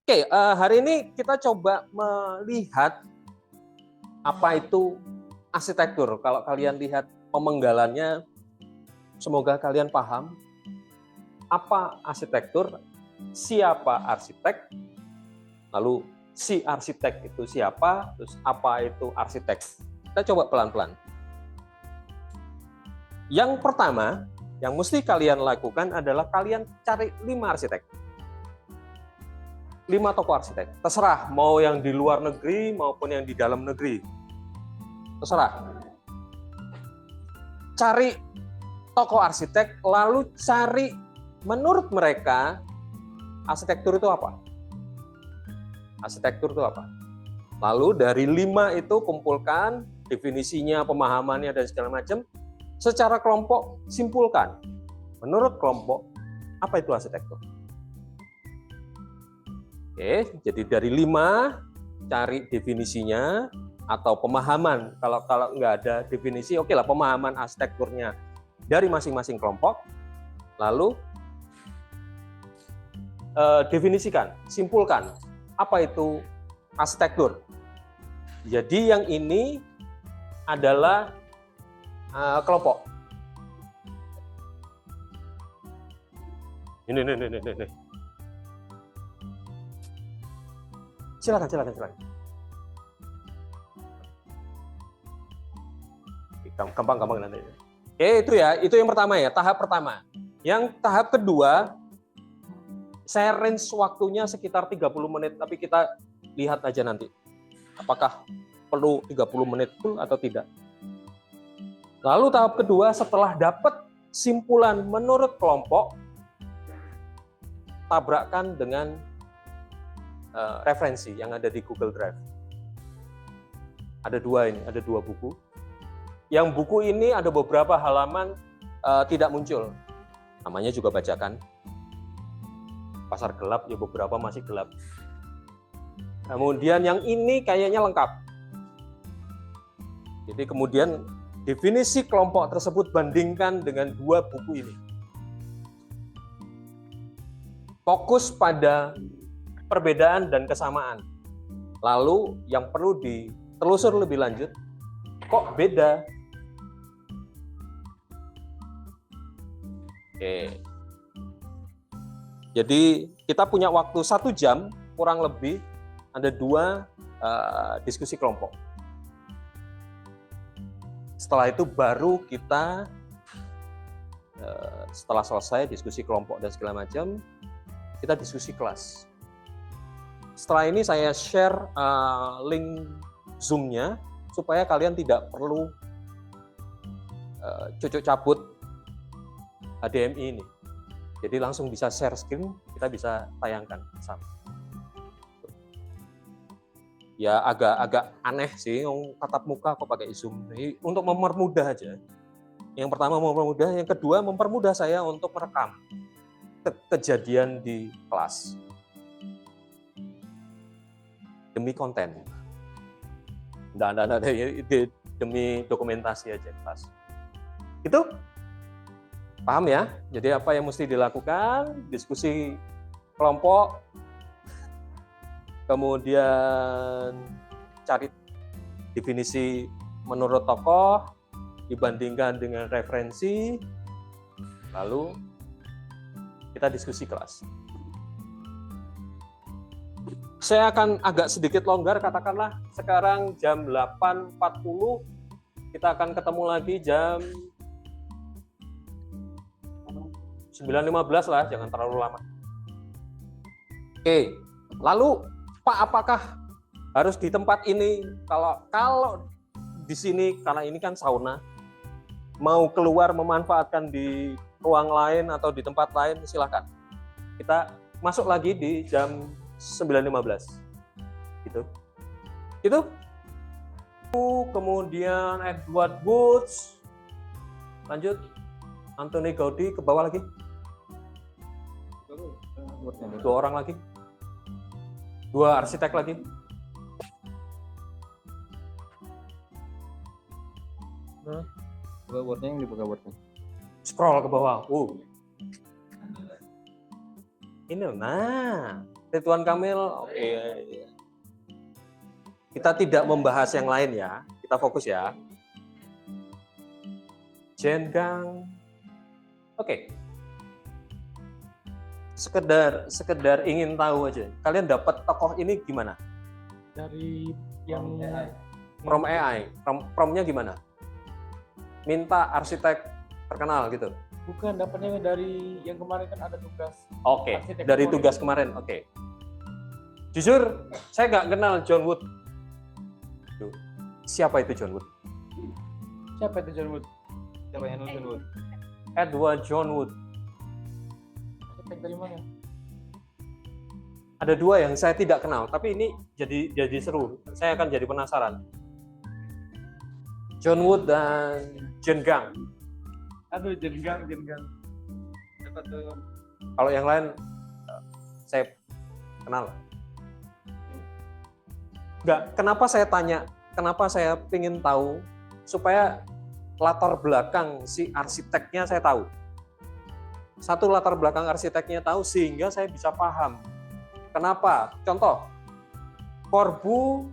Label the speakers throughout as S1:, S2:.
S1: Oke, hari ini kita coba melihat apa itu arsitektur. Kalau kalian lihat pemenggalannya, semoga kalian paham apa arsitektur, siapa arsitek, lalu si arsitek itu siapa, terus apa itu arsitek. Kita coba pelan-pelan. Yang pertama, yang mesti kalian lakukan adalah kalian cari 5 arsitek. 5 tokoh arsitek, terserah mau yang di luar negeri maupun yang di dalam negeri, terserah. Cari tokoh arsitek, lalu cari menurut mereka arsitektur itu apa? Arsitektur itu apa? Lalu dari 5 itu kumpulkan definisinya, pemahamannya dan segala macam. Secara kelompok simpulkan. Menurut kelompok apa itu arsitektur? Oke, jadi dari 5 cari definisinya atau pemahaman. Kalau nggak ada definisi, oke lah pemahaman arsitekturnya dari masing-masing kelompok. Lalu definisikan, simpulkan apa itu arsitektur. Jadi yang ini adalah kelompok. Ini. Silakan. Gampang nanti. Oke, itu yang pertama ya, tahap pertama. Yang tahap kedua, saya range waktunya sekitar 30 menit, tapi kita lihat aja nanti. Apakah perlu 30 menit full atau tidak. Lalu tahap kedua, setelah dapat simpulan menurut kelompok, tabrakkan dengan referensi yang ada di Google Drive. Ada 2 buku. Yang buku ini ada beberapa halaman tidak muncul. Namanya juga bacakan. Pasar gelap, ya beberapa masih gelap. Kemudian yang ini kayaknya lengkap. Jadi kemudian definisi kelompok tersebut bandingkan dengan 2 buku ini. Fokus pada perbedaan dan kesamaan. Lalu yang perlu ditelusur lebih lanjut, kok beda? Oke. Jadi kita punya waktu 1 jam kurang lebih, ada 2 diskusi kelompok. Setelah itu baru kita setelah selesai diskusi kelompok dan segala macam, kita diskusi kelas. Setelah ini saya share link Zoom-nya supaya kalian tidak perlu cucuk cabut HDMI ini. Jadi langsung bisa share screen, kita bisa tayangkan bersama. Ya agak aneh sih, tatap muka kok pakai Zoom. Jadi, untuk mempermudah aja. Yang pertama mempermudah, yang kedua mempermudah saya untuk merekam kejadian di kelas. Demi konten. Nggak, demi dokumentasi aja kelas. Itu paham ya? Jadi apa yang mesti dilakukan? Diskusi kelompok, kemudian cari definisi menurut tokoh, dibandingkan dengan referensi, lalu kita diskusi kelas. Saya akan agak sedikit longgar, katakanlah sekarang jam 8.40, kita akan ketemu lagi jam 9.15 lah, jangan terlalu lama. Oke, lalu Pak, apakah harus di tempat ini? Kalau di sini, karena ini kan sauna, mau keluar memanfaatkan di ruang lain atau di tempat lain, silakan. Kita masuk lagi di jam 9.15. Gitu. Itu. Kemudian Edward Woods. Lanjut. Anthony Gaudi, ke bawah lagi. 2 orang lagi. 2 arsitek lagi.
S2: Buka wordnya yang dibuka wordnya.
S1: Scroll ke bawah. Ini, nah. Ridwan Kamil, oke. Kita tidak membahas yang lain ya, kita fokus ya. Jen Gang, oke. Sekedar ingin tahu aja, kalian dapat tokoh ini gimana?
S2: Dari yang
S1: From AI, promnya gimana? Minta arsitek terkenal gitu.
S2: bukan dapatnya dari yang kemarin kan ada tugas.
S1: Oke,
S2: Arsitek
S1: dari
S2: Polri.
S1: tugas kemarin. Oke. Jujur, saya nggak kenal John Wood. Duh, siapa itu John Wood?
S2: Siapa itu John Wood? Siapa yang John Wood?
S1: Edward John Wood.
S2: Arsitek dari mana?
S1: Ada dua yang saya tidak kenal, tapi ini jadi seru. Saya akan jadi penasaran. John Wood dan Jen Gang.
S2: Aduh, Jen Gang. Siapa tuh?
S1: Kalau yang lain saya kenal. Enggak, kenapa saya tanya? Kenapa saya ingin tahu supaya latar belakang si arsiteknya saya tahu. Satu, latar belakang arsiteknya tahu sehingga saya bisa paham. Kenapa? Contoh, Corbu,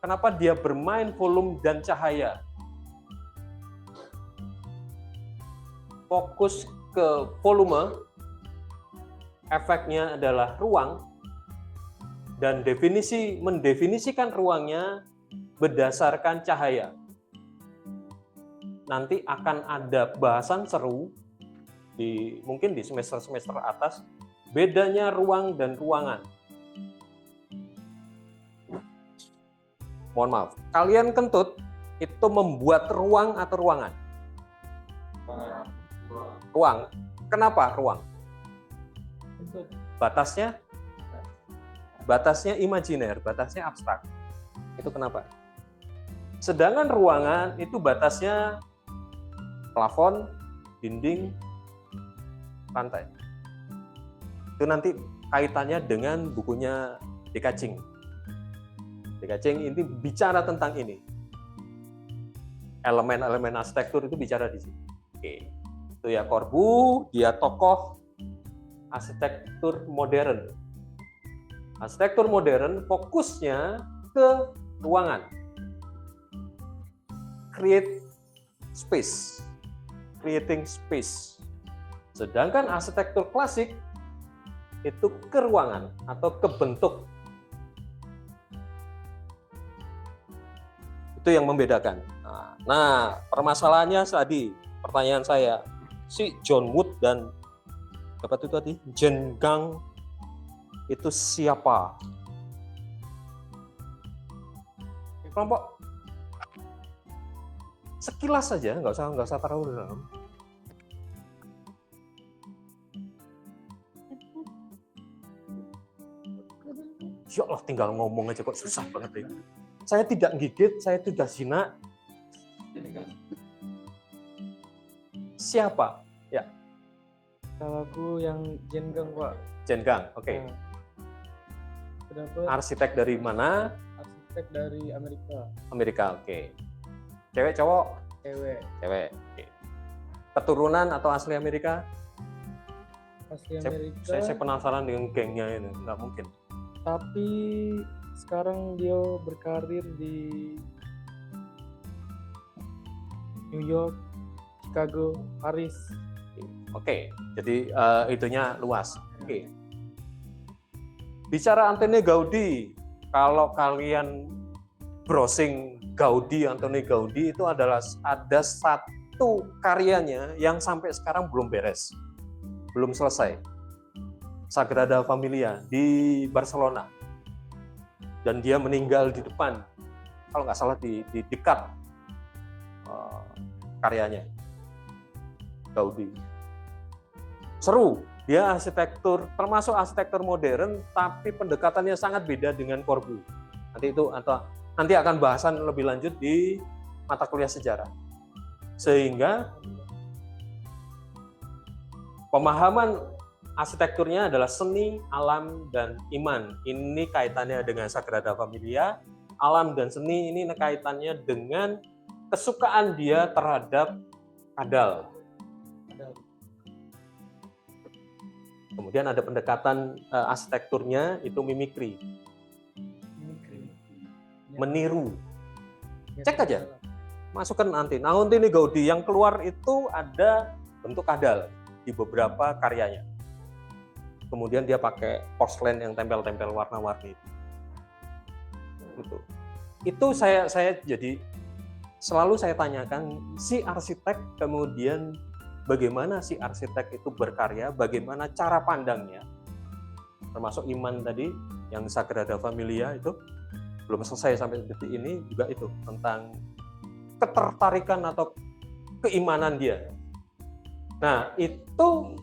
S1: kenapa dia bermain volume dan cahaya? Fokus ke volume, efeknya adalah ruang, dan mendefinisikan ruangnya berdasarkan cahaya. Nanti akan ada bahasan seru mungkin di semester atas, bedanya ruang dan ruangan. Mohon maaf, kalian kentut itu membuat ruang atau ruangan? Ruang. Kenapa ruang? Batasnya imajiner, batasnya abstrak. Itu kenapa? Sedangkan ruangan itu batasnya plafon, dinding, lantai. Itu nanti kaitannya dengan bukunya Dekacing. Dekacing ini bicara tentang ini. Elemen-elemen arsitektur itu bicara di sini. Oke. Itu ya Corbu, dia tokoh arsitektur modern. Arsitektur modern fokusnya ke ruangan. Creating space. Sedangkan arsitektur klasik itu ke ruangan atau ke bentuk. Itu yang membedakan. Nah, permasalahannya tadi, pertanyaan saya, si John Wood dan apa itu tadi, Jen Gang itu siapa? Kelompok sekilas saja, nggak usah terlalu dalam. Ya Allah, tinggal ngomong aja kok susah banget ini. Saya tidak gigit, saya tidak zina. Siapa? Ya.
S2: Kalau aku yang Jen Gang, Pak.
S1: Jen Gang, oke.
S2: Nah, dapat
S1: Arsitek dari mana?
S2: arsitek dari Amerika.
S1: Amerika, oke. Cewek, cowok?
S2: Cewek.
S1: Cewek, oke. Keturunan atau asli Amerika?
S2: Asli Amerika.
S1: Saya penasaran dengan gengnya ini, nggak mungkin.
S2: Tapi sekarang dia berkarir di New York, Chicago, Paris.
S1: Oke, jadi itunya luas. Oke. Bicara Antonio Gaudi, kalau kalian browsing Antonio Gaudi itu adalah ada satu karyanya yang sampai sekarang belum beres, belum selesai. Sagrada Familia di Barcelona. Dan dia meninggal di depan, kalau nggak salah di dekat karyanya Gaudi. Seru, dia arsitektur, termasuk arsitektur modern, tapi pendekatannya sangat beda dengan Corbu. Nanti akan bahasan lebih lanjut di mata kuliah sejarah. Sehingga pemahaman arsitekturnya adalah seni, alam, dan iman. Ini kaitannya dengan Sagrada Familia. Alam dan seni ini kaitannya dengan kesukaan dia terhadap kadal. Kemudian ada pendekatan arsitekturnya itu mimikri, meniru. Cek aja, masukkan Antoni Gaudí yang keluar itu ada bentuk kadal di beberapa karyanya. Kemudian dia pakai porselen yang tempel-tempel warna-warni. Itu saya jadi selalu saya tanyakan si arsitek, kemudian bagaimana si arsitek itu berkarya, bagaimana cara pandangnya, termasuk iman tadi yang Sagrada Familia itu belum selesai sampai detik ini juga itu tentang ketertarikan atau keimanan dia. Nah itu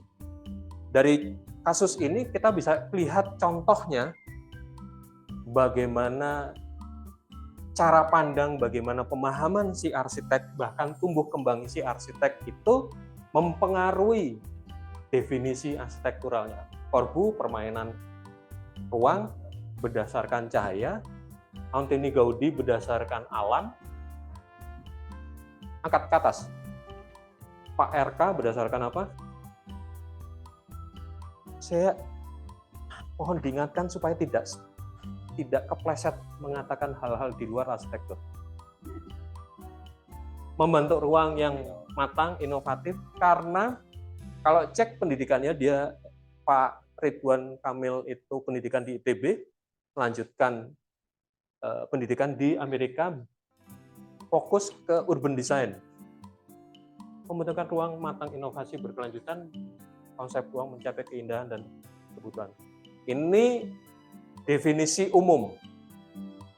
S1: dari kasus ini kita bisa lihat contohnya bagaimana cara pandang, bagaimana pemahaman si arsitek, bahkan tumbuh kembang si arsitek itu mempengaruhi definisi arsitekturalnya. Corbu permainan ruang berdasarkan cahaya, Antoni Gaudí berdasarkan alam. Angkat ke atas. Pak RK berdasarkan apa? Saya mohon diingatkan supaya tidak kepleset mengatakan hal-hal di luar arsitektur. Membentuk ruang yang matang, inovatif, karena kalau cek pendidikannya dia Pak Ridwan Kamil itu pendidikan di ITB, melanjutkan pendidikan di Amerika, fokus ke urban design. Membentukkan ruang matang, inovasi, berkelanjutan, konsep ruang mencapai keindahan dan kebutuhan. Ini definisi umum,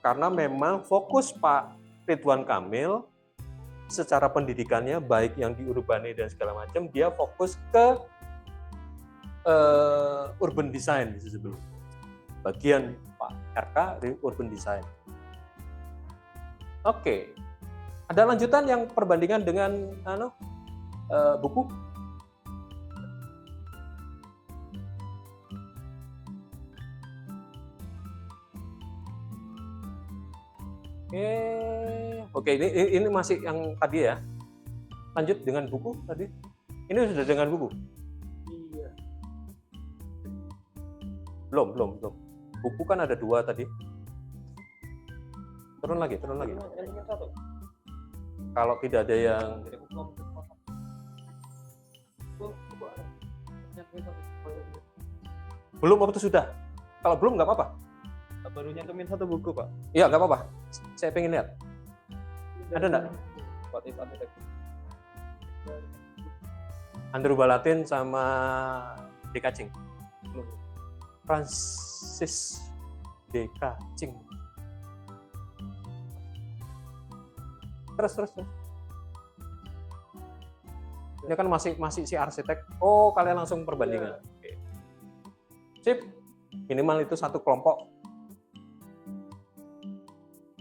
S1: karena memang fokus Pak Ridwan Kamil secara pendidikannya baik yang di Urbane dan segala macam, dia fokus ke urban design sebelum bagian Pak RK di urban design. Oke, ada lanjutan yang perbandingan dengan buku. Oke, ini masih yang tadi ya. Lanjut dengan buku tadi. Ini sudah dengan buku.
S2: Iya.
S1: Belum. Buku kan ada 2 tadi. Turun lagi. Kalau tidak ada yang belum apa itu sudah. Kalau belum nggak apa-apa.
S2: Baru nyantumin 1 buku, Pak.
S1: Iya, nggak apa-apa. Saya pengen lihat. Ada nggak? Andrew Balatin sama D. Kacing. Francis D. Kacing. Terus. Ini kan masih si arsitek. Oh, kalian langsung perbandingan. Oke. Sip. Minimal itu 1 kelompok.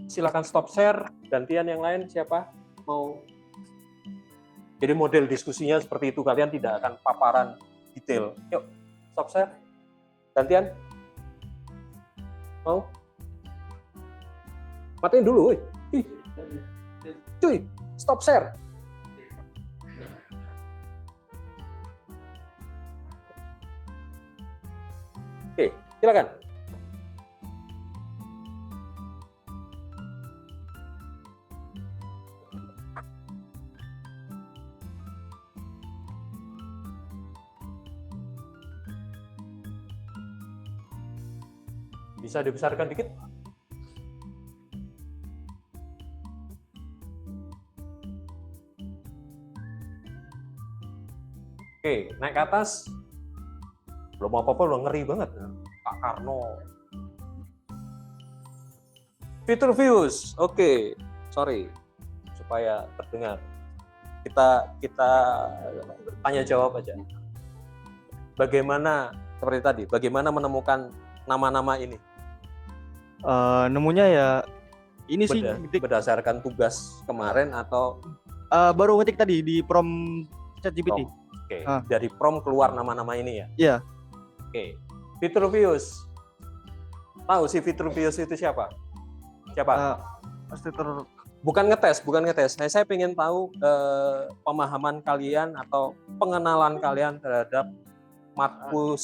S1: Silakan stop share, gantian yang lain siapa mau. Jadi model diskusinya seperti itu, kalian tidak akan paparan detail. Yuk, stop share, gantian. Mau? Matiin dulu, woy. Cuy, stop share. Oke, silakan. Bisa dibesarkan dikit? Oke, naik ke atas. Belum apa-apa, udah ngeri banget. Pak Karno. Vitruvius, oke. Sorry, supaya terdengar. Kita tanya jawab aja. Bagaimana, seperti tadi, bagaimana menemukan nama-nama ini?
S3: Nemunya ya ini sih
S1: berdasarkan tugas kemarin atau
S3: baru ngetik tadi di prom ChatGPT.
S1: Oke. Dari prom keluar nama-nama ini ya?
S3: Iya.
S1: Oke. Vitruvius. Tahu si Vitruvius itu siapa?
S3: Arsitektur.
S1: Bukan ngetes. Saya ingin tahu pemahaman kalian atau pengenalan kalian terhadap Marcus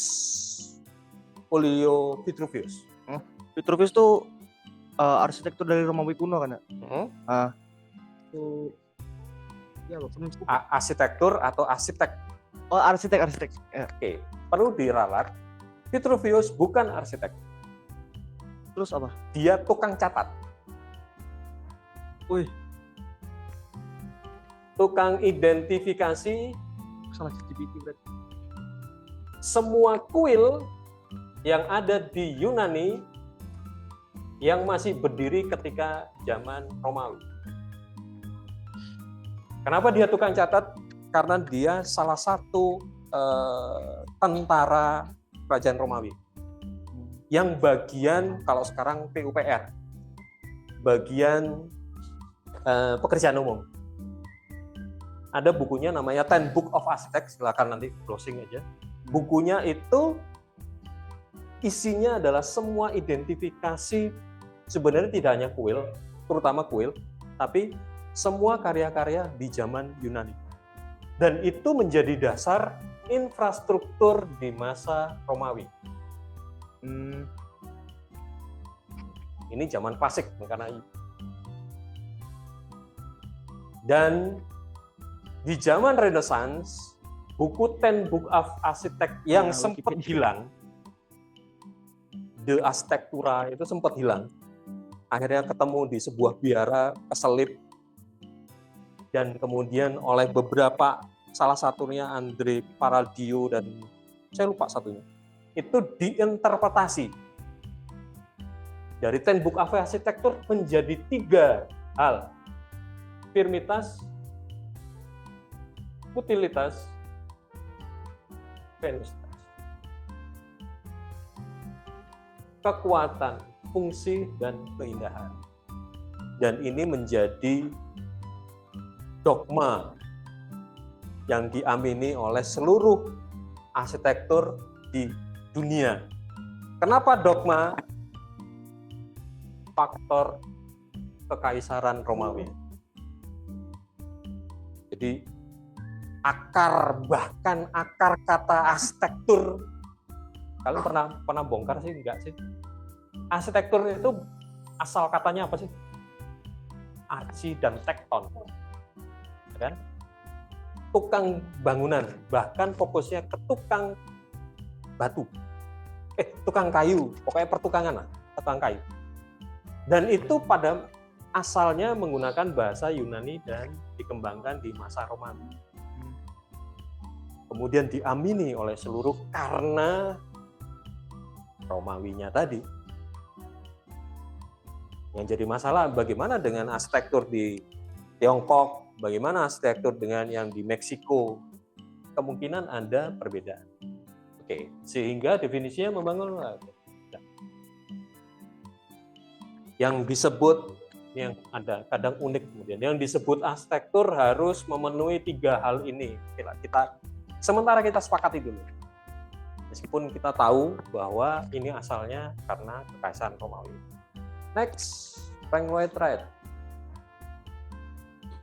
S1: Tullius Vitruvius.
S3: Vitruvius tuh arsitektur dari Romawi kuno kan ya? Tuh ya loh,
S1: Arsitektur atau arsitek.
S3: oh arsitek ya.
S1: Oke, perlu diralat. Vitruvius bukan arsitek,
S3: Terus apa?
S1: dia tukang catat.
S3: Wih,
S1: Tukang identifikasi
S3: salah ChatGPT berarti.
S1: semua kuil yang ada di Yunani yang masih berdiri ketika zaman Romawi. Kenapa dia tukang catat? Karena dia salah satu tentara kerajaan Romawi. Yang bagian, kalau sekarang PUPR, bagian pekerjaan umum. Ada bukunya namanya Ten Book of Architects, silakan nanti browsing aja. Bukunya itu isinya adalah semua identifikasi, sebenarnya tidak hanya kuil, terutama kuil, tapi semua karya-karya di zaman Yunani. Dan itu menjadi dasar infrastruktur di masa Romawi. Ini zaman klasik karena dan di zaman Renaissance, buku Ten Book of Architects yang sempat hilang, The Architectura itu sempat hilang. Akhirnya ketemu di sebuah biara keselip, dan kemudian oleh beberapa, salah satunya Andre Palladio dan saya lupa satunya, itu diinterpretasi dari Ten Book of Architecture menjadi 3 hal: firmitas, utilitas, venustas. Kekuatan, fungsi, dan keindahan. Dan ini menjadi dogma yang diamini oleh seluruh arsitektur di dunia. Kenapa dogma? Faktor kekaisaran Romawi. Jadi bahkan akar kata arsitektur, kalian pernah bongkar sih, enggak sih? Arsitektur itu asal katanya apa sih? Archi dan tekton, kan? Tukang bangunan, bahkan fokusnya ke tukang batu, tukang kayu, pokoknya pertukangan lah, tukang kayu. Dan itu pada asalnya menggunakan bahasa Yunani dan dikembangkan di masa Romawi. Kemudian diamini oleh seluruh karena Romawinya tadi. Yang jadi masalah bagaimana dengan arsitektur di Tiongkok, bagaimana arsitektur dengan yang di Meksiko. Kemungkinan ada perbedaan. Oke, sehingga definisinya membangun yang disebut, yang ada kadang unik kemudian, yang disebut arsitektur harus memenuhi 3 hal ini. Sementara kita sepakati dulu. Meskipun kita tahu bahwa ini asalnya karena kekaisaran Romawi. Next, Frank Lloyd Wright.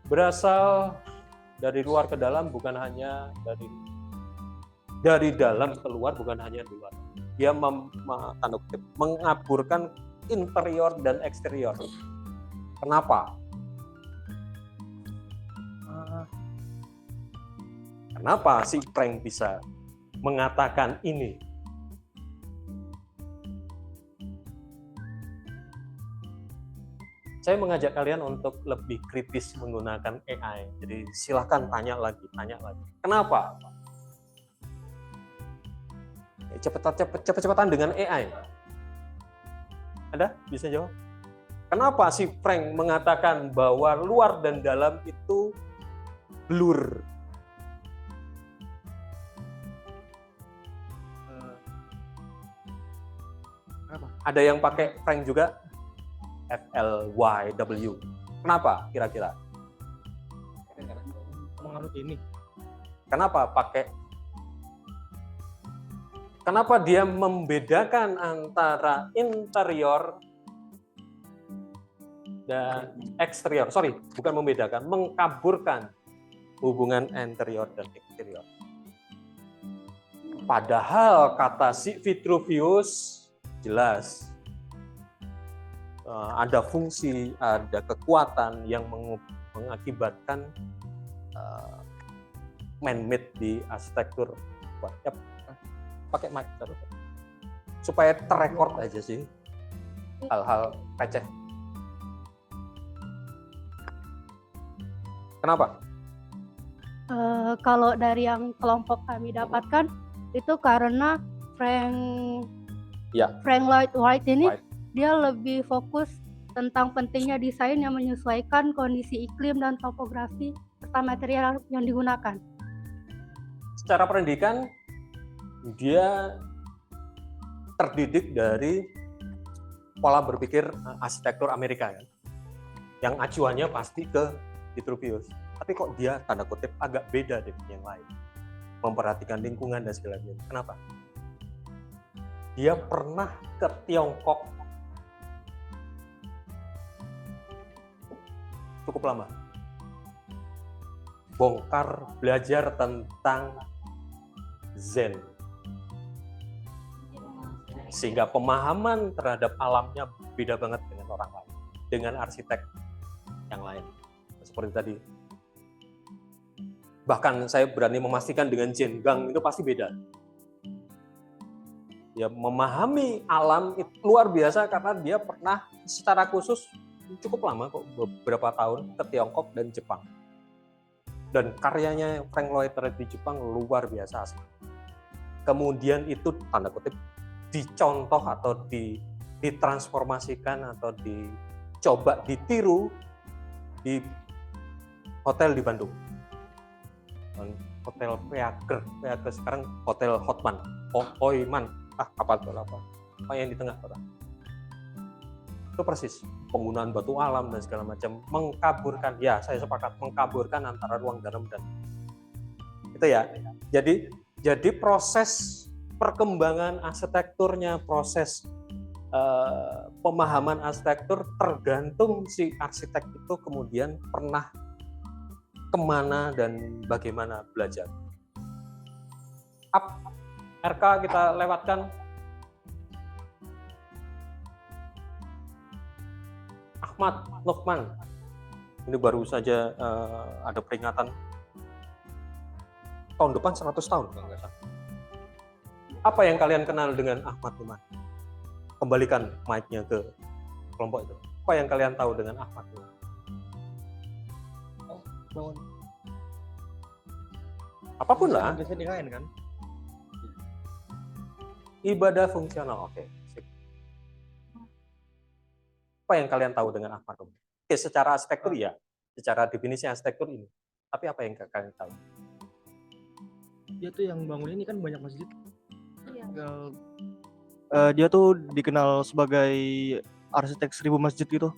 S1: Berasal dari luar ke dalam, bukan hanya dari dalam ke luar, bukan hanya luar. Dia mengaburkan interior dan eksterior. Kenapa? Kenapa si Frank bisa mengatakan ini? Saya mengajak kalian untuk lebih kritis menggunakan AI. Jadi silahkan tanya lagi. Kenapa? Cepet-cepetan dengan AI. Ada? Bisa jawab? Kenapa si Frank mengatakan bahwa luar dan dalam itu blur? Ada yang pakai Frank juga? FLYW. Kenapa kira-kira?
S3: Menganut ini.
S1: Kenapa pakai? Kenapa dia membedakan antara interior dan eksterior? Sorry, bukan membedakan, mengkaburkan hubungan interior dan eksterior. Padahal kata si Vitruvius jelas ada fungsi, ada kekuatan yang mengakibatkan man-made di arsitektur. Ya, pakai mic terus. Supaya terrekord aja sih hal-hal receh. Kenapa?
S4: Kalau dari yang kelompok kami dapatkan itu karena Frank Lloyd Wright ini dia lebih fokus tentang pentingnya desain yang menyesuaikan kondisi iklim dan topografi serta material yang digunakan.
S1: Secara pendidikan dia terdidik dari pola berpikir arsitektur Amerika kan, yang acuannya pasti ke Vitruvius. Tapi kok dia tanda kutip agak beda dengan yang lain, memperhatikan lingkungan dan segala macam. Kenapa? Dia pernah ke Tiongkok cukup lama, bongkar belajar tentang Zen, sehingga pemahaman terhadap alamnya beda banget dengan orang lain, dengan arsitek yang lain. Seperti tadi, bahkan saya berani memastikan dengan Zen Gang itu pasti beda. Ya, memahami alam itu luar biasa karena dia pernah secara khusus cukup lama kok, beberapa tahun ke Tiongkok dan Jepang. Dan karyanya Frank Lloyd Wright di Jepang luar biasa asli. Kemudian itu tanda kutip dicontoh atau ditransformasikan atau dicoba ditiru di hotel di Bandung. Hotel Peager sekarang Hotel Hotman, Hoiman, apa yang di tengah kota. Itu persis penggunaan batu alam dan segala macam, mengkaburkan, ya saya sepakat, mengkaburkan antara ruang dalam dan itu ya. Jadi proses perkembangan arsitekturnya, proses pemahaman arsitektur tergantung si arsitek itu kemudian pernah kemana dan bagaimana belajar. RK kita lewatkan. Ahmad Lokman, ini baru saja ada peringatan tahun depan 100 tahun kalau nggak salah. Apa yang kalian kenal dengan Ahmad Lokman? Kembalikan mic-nya ke kelompok itu. Apa yang kalian tahu dengan Ahmad Lokman? Apapun lah.
S3: Kan?
S1: Ibadah fungsional, oke. Apa yang kalian tahu dengan Ahmad Lokman? Oke, secara arsitektur ya, secara definisi arsitektur ini. Tapi apa yang kalian tahu?
S3: Dia tuh yang bangun ini kan banyak masjid.
S4: Iya.
S3: Dia tuh dikenal sebagai arsitek 1000 masjid gitu.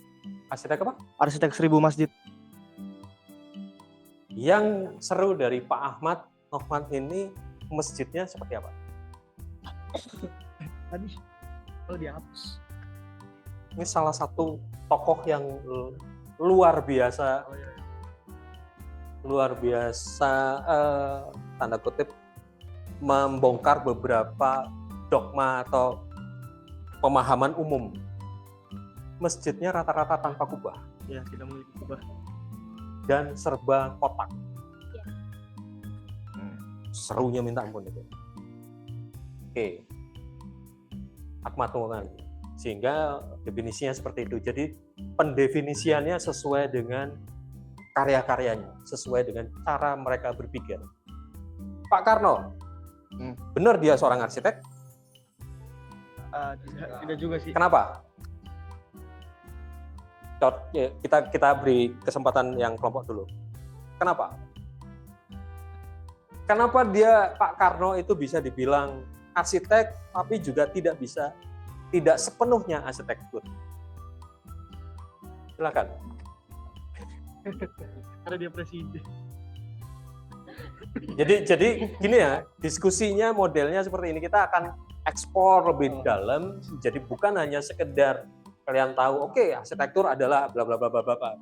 S1: Arsitek apa?
S3: Arsitek 1000 masjid.
S1: Yang seru dari Pak Ahmad Lokman ini masjidnya seperti apa?
S3: Tadi kalau dihapus.
S1: Ini salah satu tokoh yang luar biasa, tanda kutip membongkar beberapa dogma atau pemahaman umum. Masjidnya rata-rata tanpa kubah.
S3: Ya, tidak memiliki kubah.
S1: Dan serba kotak.
S4: Ya.
S1: Serunya minta ampun itu. Oke. Ahmad Lokman. Sehingga definisinya seperti itu. Jadi pendefinisiannya sesuai dengan karya-karyanya, sesuai dengan cara mereka berpikir. Pak Karno, benar dia seorang arsitek?
S3: Tidak juga sih.
S1: Kenapa? Kita beri kesempatan yang kelompok dulu. Kenapa? Kenapa dia Pak Karno itu bisa dibilang arsitek, tapi juga tidak sepenuhnya arsitektur? Silakan.
S3: Karena dia presiden.
S1: Jadi gini ya, diskusinya modelnya seperti ini. Kita akan eksplor lebih dalam. Jadi bukan hanya sekedar kalian tahu, oke, arsitektur adalah bla bla bla bla bla.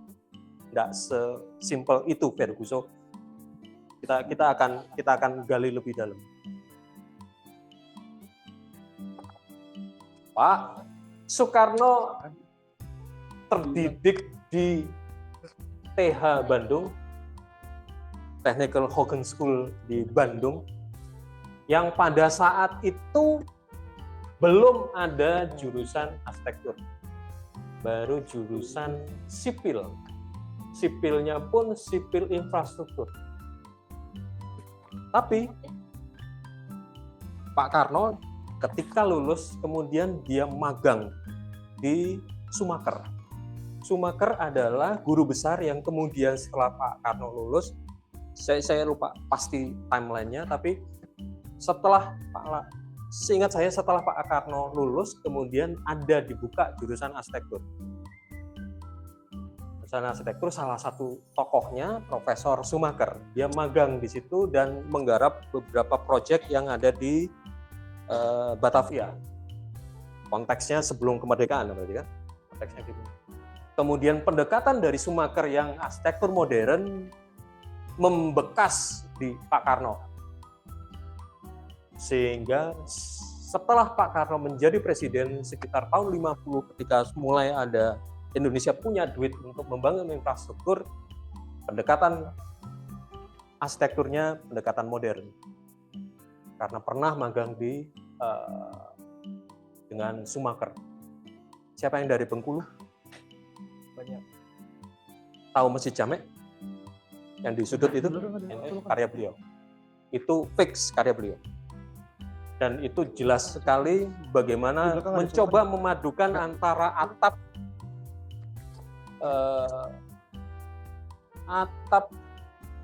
S1: Nggak sesimpel itu, Ferguson. Kita akan gali lebih dalam. Pak Soekarno terdidik di TH Bandung, Technical Hogan School di Bandung, yang pada saat itu belum ada jurusan arsitektur, baru jurusan sipil. Sipilnya pun sipil infrastruktur. Tapi Pak Karno ketika lulus kemudian dia magang di Sumaker. Sumaker adalah guru besar yang kemudian setelah Pak Karno lulus, saya lupa pasti timelinenya, tapi seingat saya setelah Pak Karno lulus kemudian ada dibuka jurusan arsitektur. Jurusan arsitektur salah satu tokohnya Profesor Sumaker. Dia magang di situ dan menggarap beberapa proyek yang ada di Batavia. Konteksnya sebelum kemerdekaan berarti kan? Konteksnya gitu. Kemudian pendekatan dari Sumaker yang arsitektur modern membekas di Pak Karno. Sehingga setelah Pak Karno menjadi presiden sekitar tahun 50 ketika mulai ada Indonesia punya duit untuk membangun infrastruktur, pendekatan arsitekturnya pendekatan modern. Karena pernah magang di dengan Sumaker. Siapa yang dari Bengkulu?
S2: Banyak.
S1: Tahu Masjid Jamek? Yang di sudut itu karya beliau. Itu fix karya beliau. Dan itu jelas sekali bagaimana mencoba memadukan antara atap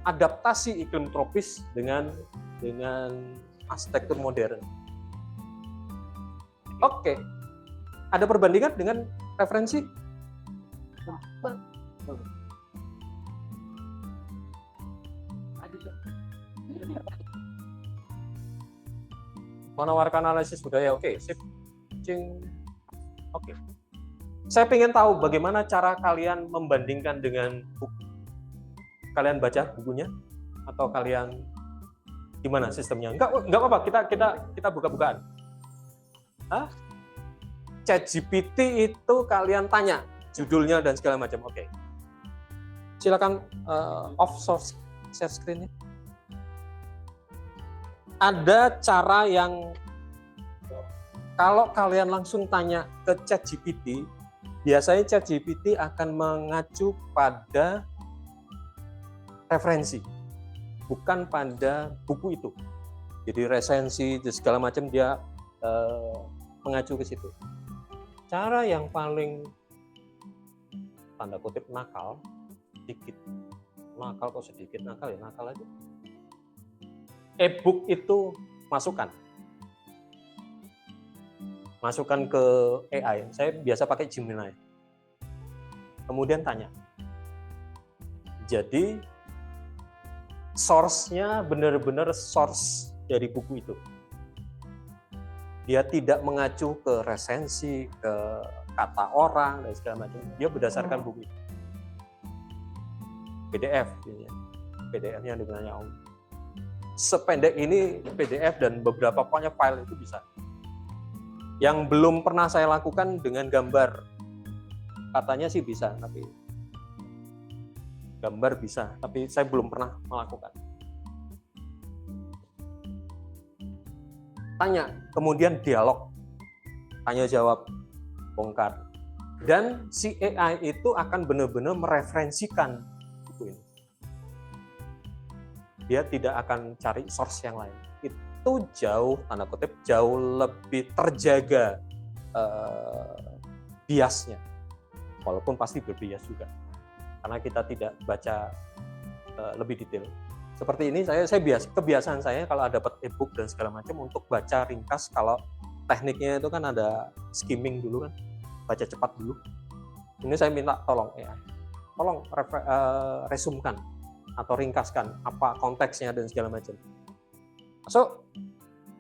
S1: adaptasi iklim tropis dengan arsitektur modern. Oke. Ada perbandingan dengan referensi? Menawarkan analisis budaya, oke, sip. Oke. Saya ingin tahu bagaimana cara kalian membandingkan dengan buku. Kalian baca bukunya atau kalian gimana sistemnya? Enggak apa-apa, kita buka-bukaan. ChatGPT itu kalian tanya judulnya dan segala macam. Oke. Silakan off share screen-nya. Ada cara yang kalau kalian langsung tanya ke ChatGPT, biasanya ChatGPT akan mengacu pada referensi, bukan pada buku itu. Jadi resensi dan segala macam dia mengacu ke situ. Cara yang paling tanda kutip nakal, sedikit nakal kok sedikit nakal ya nakal aja. E-book itu masukkan ke AI. Saya biasa pakai Gemini. Kemudian tanya. Jadi source-nya benar-benar source dari buku itu. Dia tidak mengacu ke resensi, ke kata orang dan segala macam. Dia berdasarkan buku itu. PDF, PDF-nya digunakan Om. Sependek ini PDF dan beberapa pokoknya file itu bisa. Yang belum pernah saya lakukan dengan gambar, katanya sih bisa, tapi gambar bisa, tapi saya belum pernah melakukan. Tanya, kemudian dialog, tanya jawab, bongkar. Dan si AI itu akan benar-benar mereferensikan buku ini. Dia tidak akan cari source yang lain. Itu jauh, tanda kutip, jauh lebih terjaga biasnya. Walaupun pasti berbias juga. Karena kita tidak baca lebih detail. Seperti ini, kebiasaan saya kalau dapat e-book dan segala macam untuk baca ringkas, kalau tekniknya itu kan ada skimming dulu kan, baca cepat dulu. Ini saya minta tolong resumkan atau ringkaskan apa konteksnya dan segala macam. Masuk,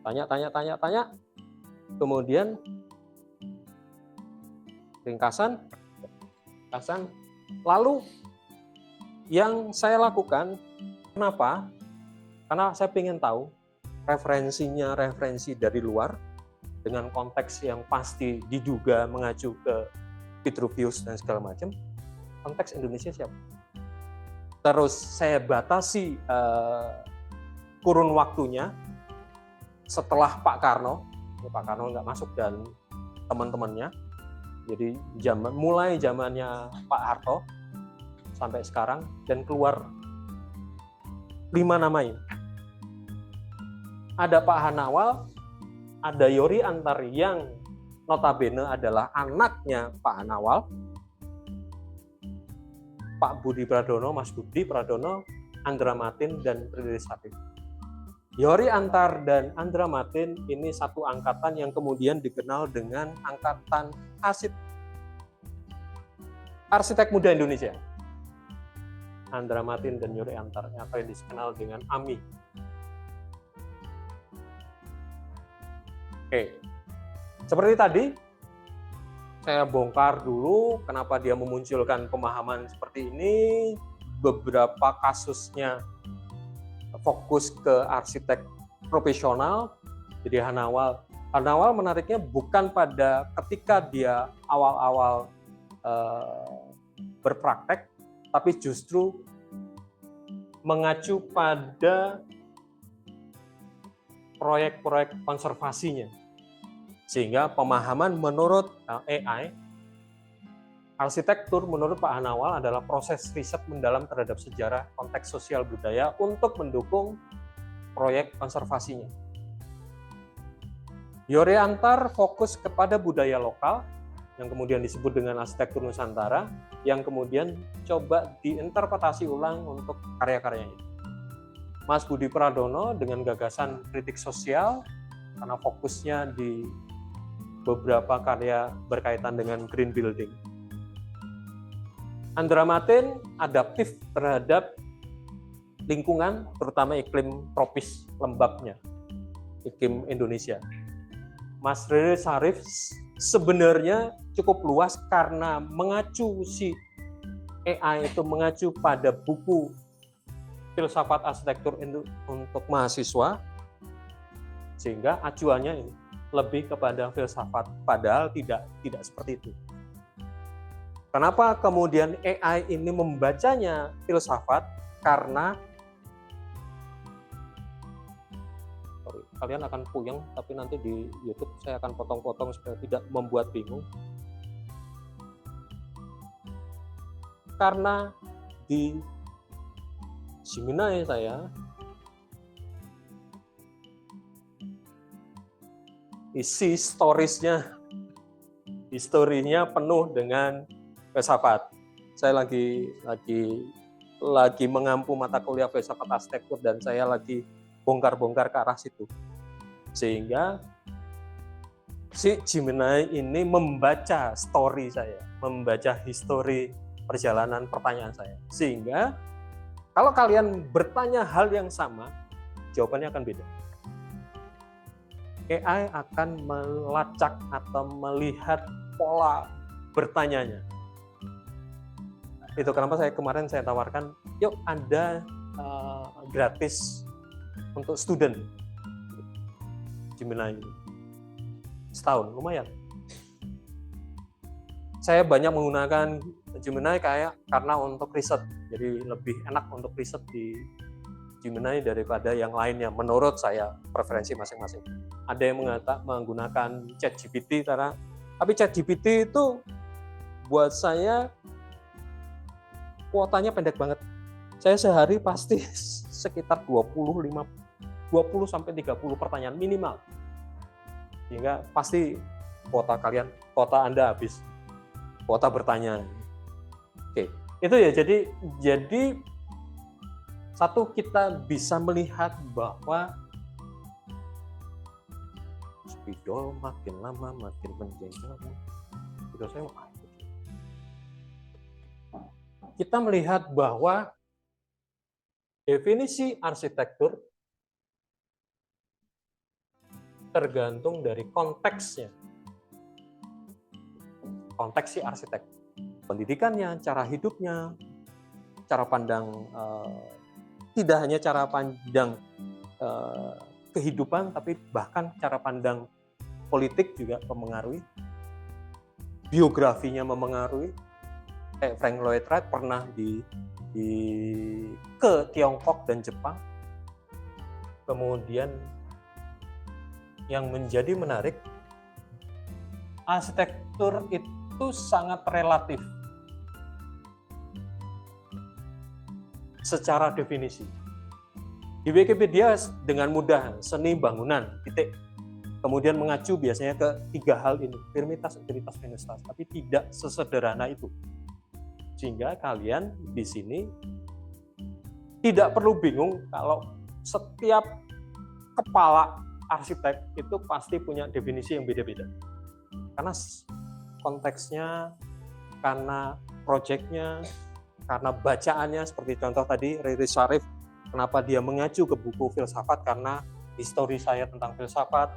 S1: tanya, kemudian ringkasan, lalu yang saya lakukan, kenapa? Karena saya ingin tahu referensi dari luar, dengan konteks yang pasti diduga mengacu ke Vitruvius dan segala macam, konteks Indonesia siapa? Terus saya batasi kurun waktunya setelah Pak Karno nggak masuk dan teman-temannya. Jadi mulai zamannya Pak Harto sampai sekarang, dan keluar 5 nama ini. Ada Pak Hanawal, ada Yori Antar yang notabene adalah anaknya Pak Hanawal, Pak Budi Pradono, Mas Budi Pradono, Andra Matin, dan Rilis Habib. Yori Antar dan Andra Matin ini satu angkatan yang kemudian dikenal dengan angkatan arsitek muda Indonesia. Andra Matin dan Yori Antar yang dikenal dengan AMI. Oke, seperti tadi saya bongkar dulu kenapa dia memunculkan pemahaman seperti ini, beberapa kasusnya fokus ke arsitek profesional. Jadi Hanawal menariknya bukan pada ketika dia awal-awal berpraktek, tapi justru mengacu pada proyek-proyek konservasinya. Sehingga pemahaman menurut AI, arsitektur menurut Pak Hanawal adalah proses riset mendalam terhadap sejarah, konteks sosial budaya untuk mendukung proyek konservasinya. Yori Antar fokus kepada budaya lokal, yang kemudian disebut dengan arsitektur Nusantara, yang kemudian coba diinterpretasi ulang untuk karya-karyanya. Mas Budi Pradono dengan gagasan kritik sosial, karena fokusnya di beberapa karya berkaitan dengan green building. Andra Matin adaptif terhadap lingkungan, terutama iklim tropis lembabnya, iklim Indonesia. Mas Rere Sarif sebenarnya cukup luas karena mengacu AI itu mengacu pada buku filsafat arsitektur untuk mahasiswa, sehingga acuannya ini lebih kepada filsafat, padahal tidak seperti itu. Kenapa kemudian AI ini membacanya filsafat? Karena kalian akan puyeng, tapi nanti di YouTube saya akan potong-potong supaya tidak membuat bingung. Karena di Gemini saya isi historinya penuh dengan filsafat. Saya lagi mengampu mata kuliah filsafat arsitektur dan saya lagi bongkar-bongkar ke arah situ. Sehingga si Gemini ini membaca story saya, membaca histori perjalanan pertanyaan saya. Sehingga kalau kalian bertanya hal yang sama, jawabannya akan beda. AI akan melacak atau melihat pola bertanyanya. Itu kenapa kemarin saya tawarkan, yuk ada gratis untuk student Gemini ini. Setahun, lumayan. Saya banyak menggunakan Gemini karena untuk riset, jadi lebih enak untuk riset di Gemini daripada yang lainnya menurut saya, preferensi masing-masing. Ada yang menggunakan ChatGPT tapi ChatGPT itu buat saya kuotanya pendek banget. Saya sehari pasti sekitar 20 sampai 30 pertanyaan minimal. Sehingga pasti kuota Anda habis. Kuota bertanya. Oke, itu ya, jadi satu, kita bisa melihat bahwa spidol makin lama makin menjengkel. Spidol saya kita melihat bahwa definisi arsitektur tergantung dari konteksnya. Konteks si arsitek, pendidikannya, cara hidupnya, cara pandang, tidak hanya cara pandang kehidupan, tapi bahkan cara pandang politik juga mempengaruhi, biografinya mempengaruhi. Frank Lloyd Wright pernah ke Tiongkok dan Jepang. Kemudian yang menjadi menarik, arsitektur itu sangat relatif secara definisi. Di Wikipedia dengan mudah seni bangunan, titik. Kemudian mengacu biasanya ke 3 hal ini, firmitas, utilitas, fenestas, tapi tidak sesederhana itu. Sehingga kalian di sini tidak perlu bingung kalau setiap kepala arsitek itu pasti punya definisi yang beda-beda. Karena konteksnya, karena proyeknya, karena bacaannya, seperti contoh tadi Riris Syarif, kenapa dia mengacu ke buku filsafat, karena histori saya tentang filsafat.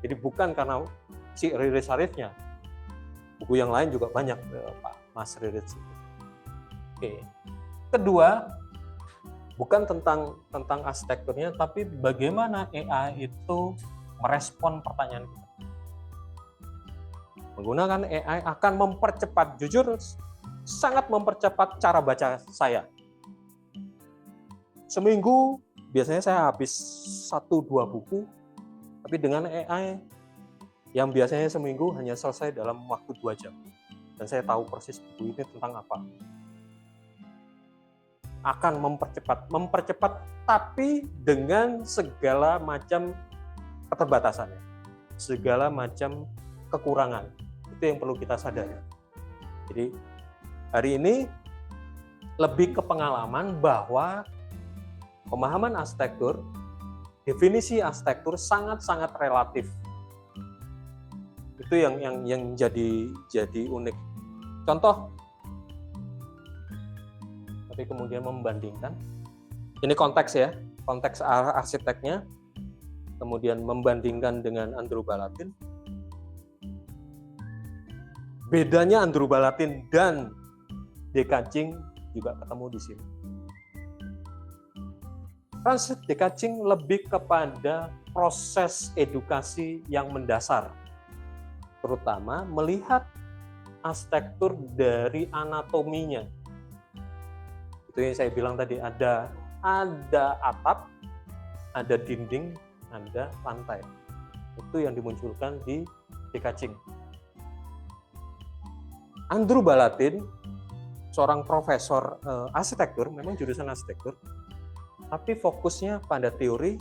S1: Jadi bukan karena si Riris Syarifnya, buku yang lain juga banyak Pak Mas Riris. Oke. Kedua, bukan tentang arsitekturnya, tapi bagaimana AI itu merespon pertanyaan kita. Menggunakan AI akan mempercepat, jujur sangat mempercepat cara baca saya. Seminggu biasanya saya habis 1-2 buku, tapi dengan AI yang biasanya seminggu hanya selesai dalam waktu 2 jam. Dan saya tahu persis buku ini tentang apa. Akan mempercepat tapi dengan segala macam keterbatasannya, segala macam kekurangan. Itu yang perlu kita sadari. Jadi hari ini lebih ke pengalaman bahwa pemahaman arsitektur, definisi arsitektur sangat-sangat relatif. Itu yang jadi unik. Contoh, tapi kemudian membandingkan. Ini konteks ya, konteks arsiteknya. Kemudian membandingkan dengan Andrew Balatin. Bedanya Andrew Balatin dan De Kaching juga ketemu di sini. Francis De Kaching lebih kepada proses edukasi yang mendasar, terutama melihat arsitektur dari anatominya. Itu yang saya bilang tadi, ada atap, ada dinding, ada lantai. Itu yang dimunculkan di De Kaching. Andrew Balatin, seorang profesor arsitektur, memang jurusan arsitektur, tapi fokusnya pada teori,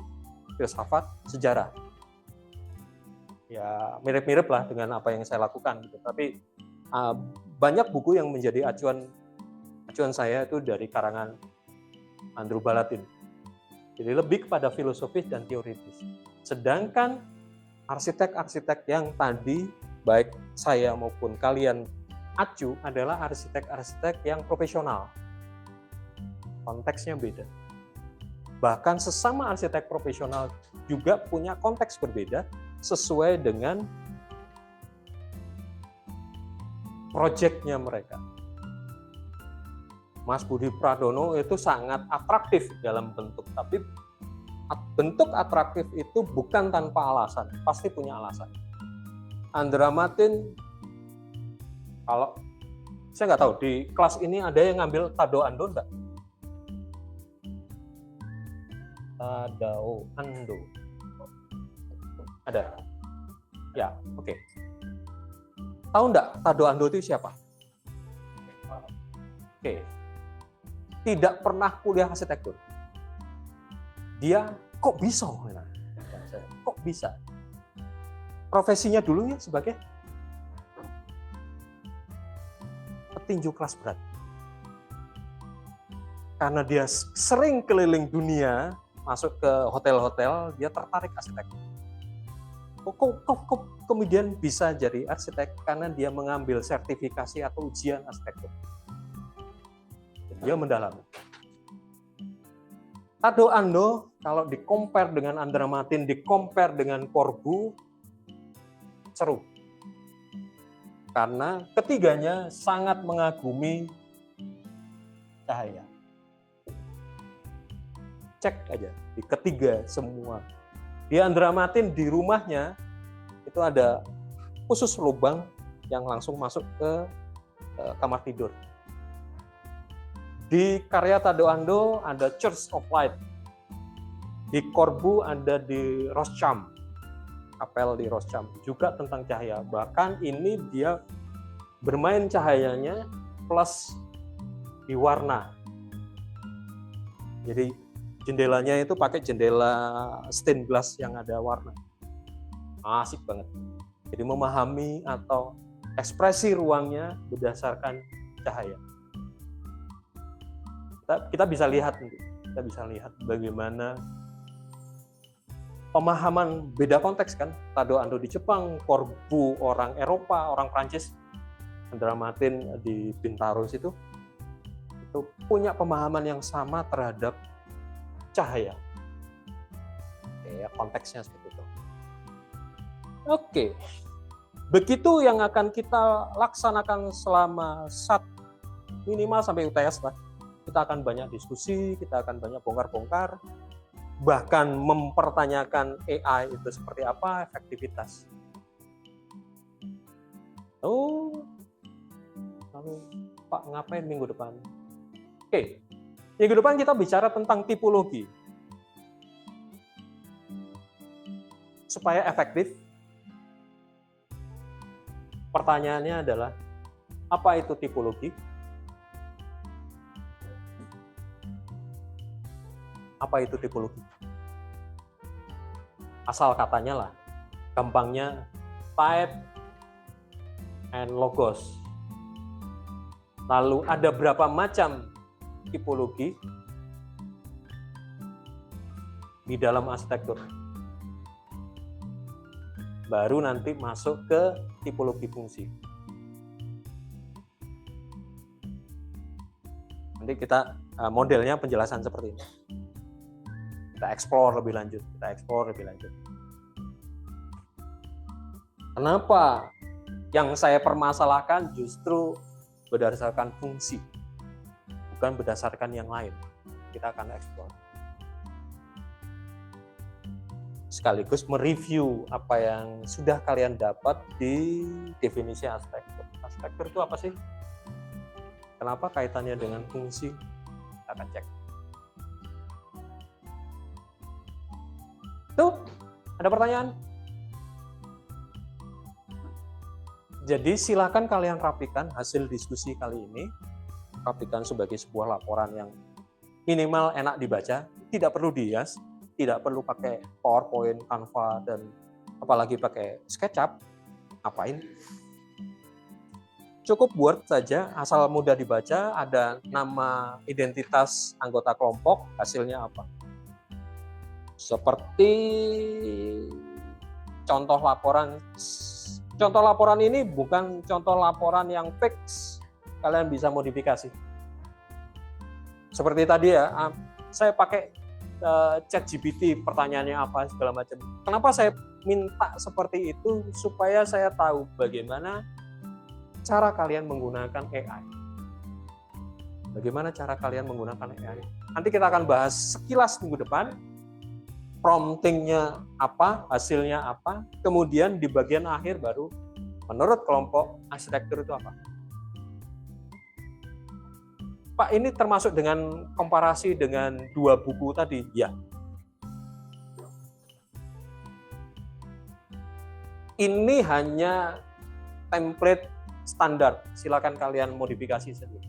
S1: filsafat, sejarah. Ya mirip-mirip lah dengan apa yang saya lakukan. Gitu. Tapi banyak buku yang menjadi acuan saya itu dari karangan Andrew Balatin. Jadi lebih kepada filosofis dan teoritis. Sedangkan arsitek-arsitek yang tadi, baik saya maupun kalian acu adalah arsitek-arsitek yang profesional. Konteksnya beda. Bahkan sesama arsitek profesional juga punya konteks berbeda sesuai dengan proyeknya mereka. Mas Budi Pradono itu sangat atraktif dalam bentuk, tapi bentuk atraktif itu bukan tanpa alasan, pasti punya alasan. Andra Matin, kalau saya nggak tahu di kelas ini ada yang ngambil Tadao Ando enggak? Tadao Ando. Ada? Ya, oke. Tahu enggak Tadao Ando itu siapa? Oke. Tidak pernah kuliah arsitektur. Dia kok bisa? Kok bisa? Profesinya dulunya sebagai petinju kelas berat. Karena dia sering keliling dunia, masuk ke hotel-hotel, dia tertarik arsitektur. Kok kemudian bisa jadi arsitek? Karena dia mengambil sertifikasi atau ujian arsitektur. Dia mendalami. Tadao Ando, kalau di-compare dengan Andra Matin, di-compare dengan Corbu, seru. Karena ketiganya sangat mengagumi cahaya. Cek aja, di ketiga semua. Di Andra Matin di rumahnya, itu ada khusus lubang yang langsung masuk ke kamar tidur. Di karya Tado Ando ada Church of Light. Di Corbu ada di Rothschild, kapel di Rothschild, juga tentang cahaya. Bahkan ini dia bermain cahayanya plus di warna. Jadi jendelanya itu pakai jendela stained glass yang ada warna. Asik banget. Jadi memahami atau ekspresi ruangnya berdasarkan cahaya. Kita bisa lihat bagaimana pemahaman beda konteks kan. Tado Ando di Jepang, Corbu orang Eropa, orang Prancis, Andra Martin di Bintaro itu punya pemahaman yang sama terhadap cahaya. Ya, konteksnya seperti itu. Oke. Begitu yang akan kita laksanakan selama minimal sampai UTS lah. Kita akan banyak diskusi, kita akan banyak bongkar-bongkar, bahkan mempertanyakan AI itu seperti apa, efektivitas. Lalu Pak ngapain minggu depan? Oke, minggu depan kita bicara tentang tipologi. Supaya efektif, pertanyaannya adalah, apa itu tipologi? Apa itu tipologi? Asal katanya lah, gampangnya type and logos. Lalu ada berapa macam tipologi di dalam arsitektur? Baru nanti masuk ke tipologi fungsi. Nanti kita modelnya penjelasan seperti ini. Kita explore lebih lanjut. Kenapa yang saya permasalahkan justru berdasarkan fungsi, bukan berdasarkan yang lain. Kita akan explore. Sekaligus mereview apa yang sudah kalian dapat di definisi arsitektur. Arsitektur itu apa sih? Kenapa kaitannya dengan fungsi? Kita akan cek. Tuh, ada pertanyaan? Jadi silakan kalian rapikan hasil diskusi kali ini. Rapikan sebagai sebuah laporan yang minimal enak dibaca, tidak perlu dihias, tidak perlu pakai PowerPoint, Canva, dan apalagi pakai SketchUp. Ngapain? Cukup Word saja, asal mudah dibaca, ada nama identitas anggota kelompok, hasilnya apa. Seperti contoh laporan. Contoh laporan ini bukan contoh laporan yang fix, kalian bisa modifikasi. Seperti tadi ya, saya pakai ChatGPT, pertanyaannya apa segala macam. Kenapa saya minta seperti itu? Supaya saya tahu bagaimana cara kalian menggunakan AI. Bagaimana cara kalian menggunakan AI? Nanti kita akan bahas sekilas minggu depan. Promptingnya apa, hasilnya apa, kemudian di bagian akhir baru menurut kelompok arsitektur itu apa. Pak, ini termasuk dengan komparasi dengan 2 buku tadi? Ya. Ini hanya template standar, silakan kalian modifikasi sendiri.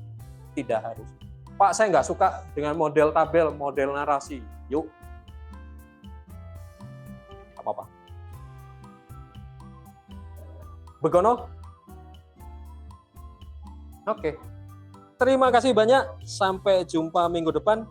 S1: Tidak harus. Pak, saya nggak suka dengan model tabel, model narasi. Yuk. Apa-apa. Begono? Oke. Terima kasih banyak. Sampai jumpa minggu depan.